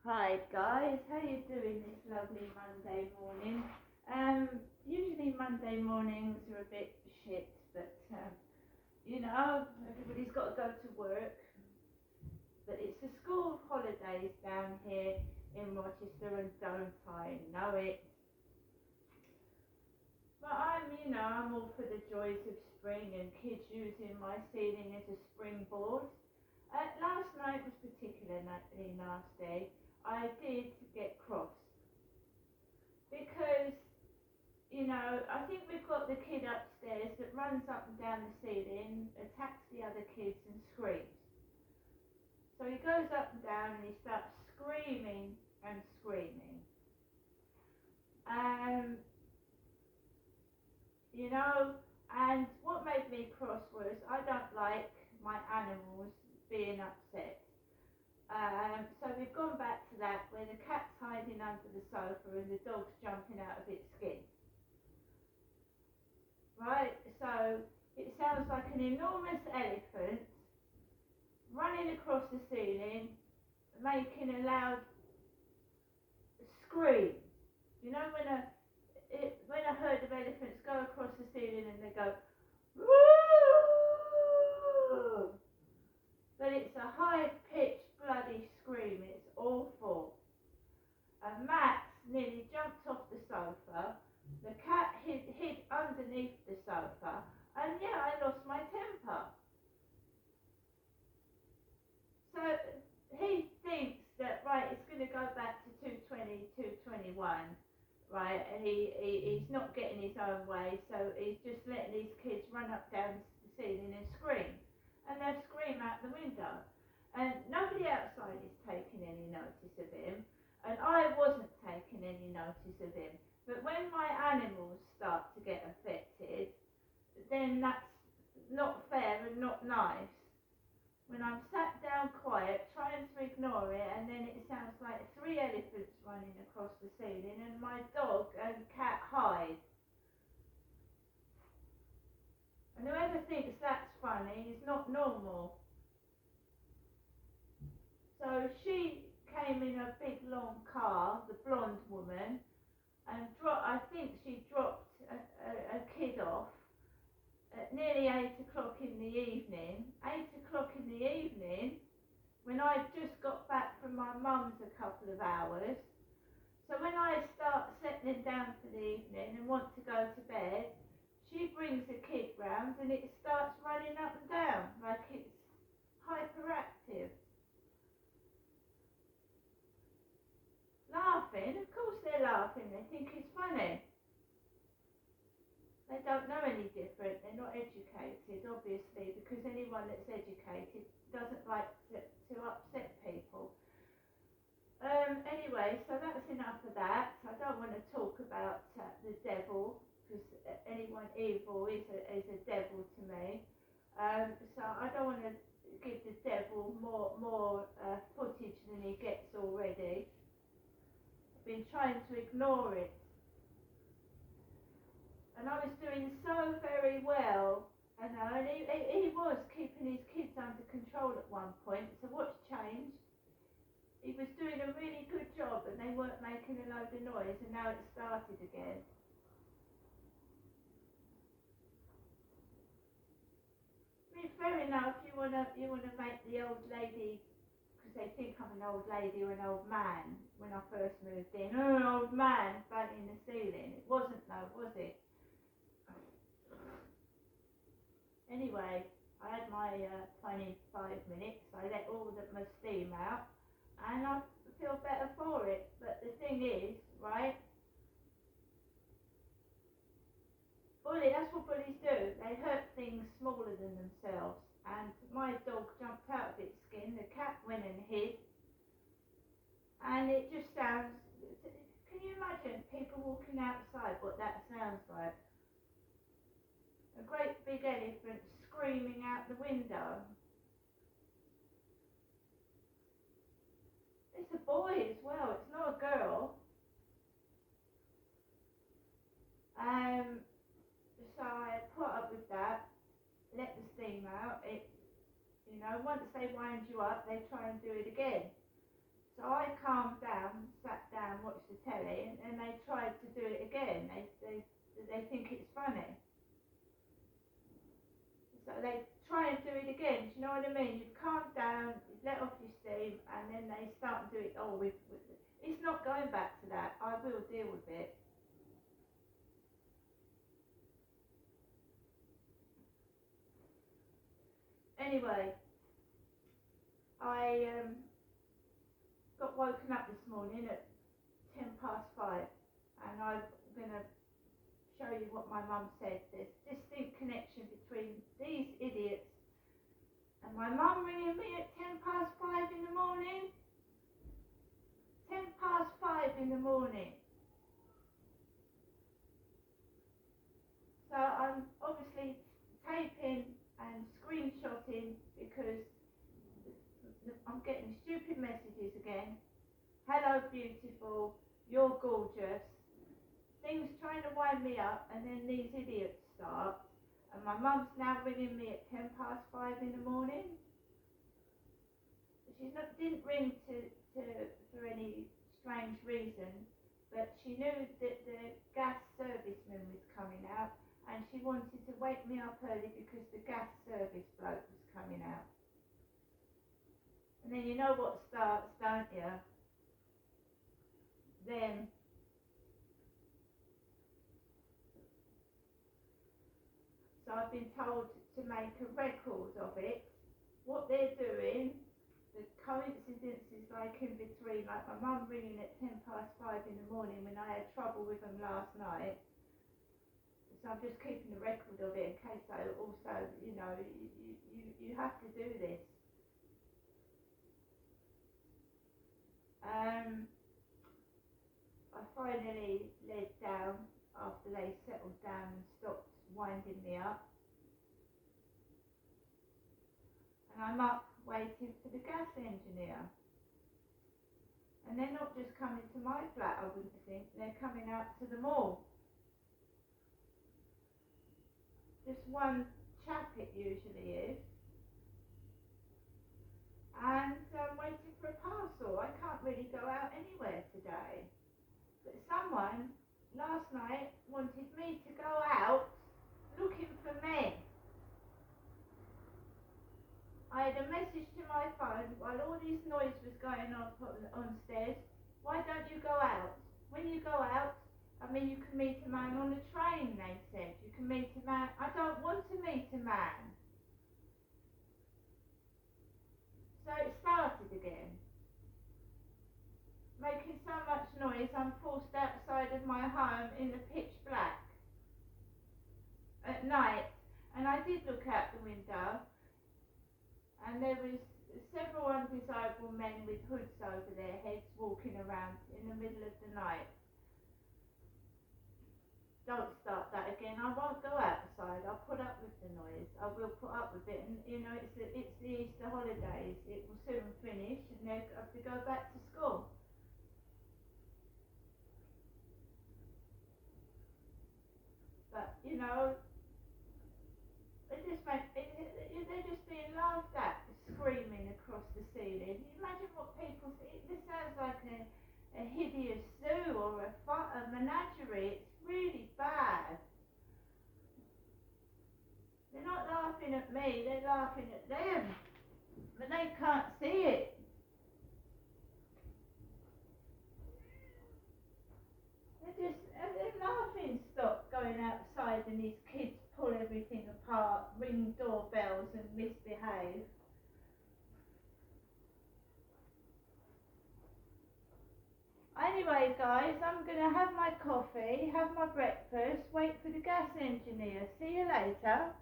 Hi guys, how you doing this lovely Monday morning? Usually Monday mornings are a bit shit, but everybody's got to go to work. But it's the school holidays down here in Rochester, and don't I know it? But I'm all for the joys of spring and kids using my ceiling as a springboard. Last night was particularly nasty. I did get cross because I think we've got the kid upstairs that runs up and down the ceiling, attacks the other kids and screams. So he goes up and down and he starts screaming and screaming. Um, and what made me cross was I don't like my animals being upset. So we've gone back to that where the cat's hiding under the sofa and the dog's jumping out of its skin. Right, so it sounds like an enormous elephant running across the ceiling, making a loud scream. You know when a herd of elephants go across the ceiling and they go, woo! But it's a high-pitched, bloody scream. It's awful. And Max nearly jumped off the sofa. The cat hid underneath the sofa, and I lost my temper. So he thinks that, right, it's going to go back to 220, 221, right, and he's not getting his own way, so he's just letting these kids run up down the ceiling and scream. And they'll scream out the window. And nobody outside is taking any notice of him, and I wasn't taking any notice of him. But when my animals start to get affected, then that's not fair and not nice. When I'm sat down quiet, trying to ignore it, and then it sounds like 3 elephants running across the ceiling, and my dog and cat hide. And whoever thinks that's funny is not normal. So she came in a big long car, the blonde woman, and I think she dropped a kid off at nearly 8 o'clock in the evening. 8 o'clock in the evening, when I just got back from my mum's a couple of hours. So when I start settling down for the evening and want to go to bed, she brings a kid round and it starts running up and down like it's hyperactive. Laughing, of course they're laughing, they think it's funny. They don't know any different, they're not educated, obviously, because anyone that's educated doesn't like to upset people. Anyway, so that's enough of that. I don't want to talk about the devil, because anyone evil is a devil to me. So I don't want to give the devil more footage than he gets already. I've been trying to ignore it. And I was doing so very well, and he was keeping his kids under control at one point. So what's changed? He was doing a really good job, and they weren't making a load of noise, and now it's started again. I mean, fair enough. You wanna make the old lady, because they think I'm an old lady or an old man. When I first moved in, an old man banging the ceiling. It wasn't though, was it? Anyway, I had my 25 minutes. I let all my steam out, and I feel better for it. But the thing is, right? That's what bullies do. They hurt things smaller than themselves. And my dog jumped out of its skin. The cat went and hid. And it just sounds. Can you imagine people walking outside? What that sounds like? A great big elephant screaming out the window. It's a boy as well, it's not a girl. So I put up with that, let the steam out. Once they wind you up, they try and do it again. So I calmed down, sat down, watched the telly, and they tried to do it again. They think it's funny. So they try and do it again. Do you know what I mean? You've calmed down, you've let off your steam, and then they start and do it. Oh, it's not going back to that. I will deal with it. Anyway, I got woken up this morning at 5:10, and I'm going to show you what my mum said. There's distinct connection between these idiots and my mum ringing me at 5:10 in the morning. 5:10 in the morning. So I'm obviously taping and screenshotting because I'm getting stupid messages again. Hello beautiful, you're gorgeous. Things trying to wind me up, and then these idiots start. And my mum's now ringing me at 5:10 in the morning. She didn't ring for any strange reason, but she knew that the gas serviceman was coming out, and she wanted to wake me up early because the gas service bloke was coming out. And then you know what starts, don't you? Then so I've been told to make a record of it, what they're doing, the coincidences like in between, like my mum ringing at 5:10 in the morning when I had trouble with them last night. So I'm just keeping a record of it in case I also, you have to do this. I finally led down after they settled down and stopped winding me up. And I'm up waiting for the gas engineer. And they're not just coming to my flat, I wouldn't think, they're coming out to the mall. Just one chap it usually is. And I'm waiting for a parcel. I can't really go out anywhere today. But someone last night wanted me to go out looking for men. I had a message to my phone while all this noise was going on stairs. Why don't you go out? When you go out, you can meet a man on the train, they said. You can meet a man. I don't want to meet a man. So it started again. Making so much noise, I'm forced outside of my home in the pitch black at night. And I did look out the window, and there was several undesirable men with hoods over their heads walking around in the middle of the night. Don't start that again. I won't go outside. I'll put up with the noise. I will put up with it. And it's the Easter holidays. It will soon finish, and they'll have to go back to school. But they're just being laughed at, screaming across the ceiling. Can you imagine what people think? This sounds like a hideous zoo or a menagerie. It's really bad. They're not laughing at me, they're laughing at them. But they can't see it. They're laughing stock going outside and these kids pull everything apart, ring doorbells and misbehave. Anyway guys, I'm going to have my coffee, have my breakfast, wait for the gas engineer. See you later.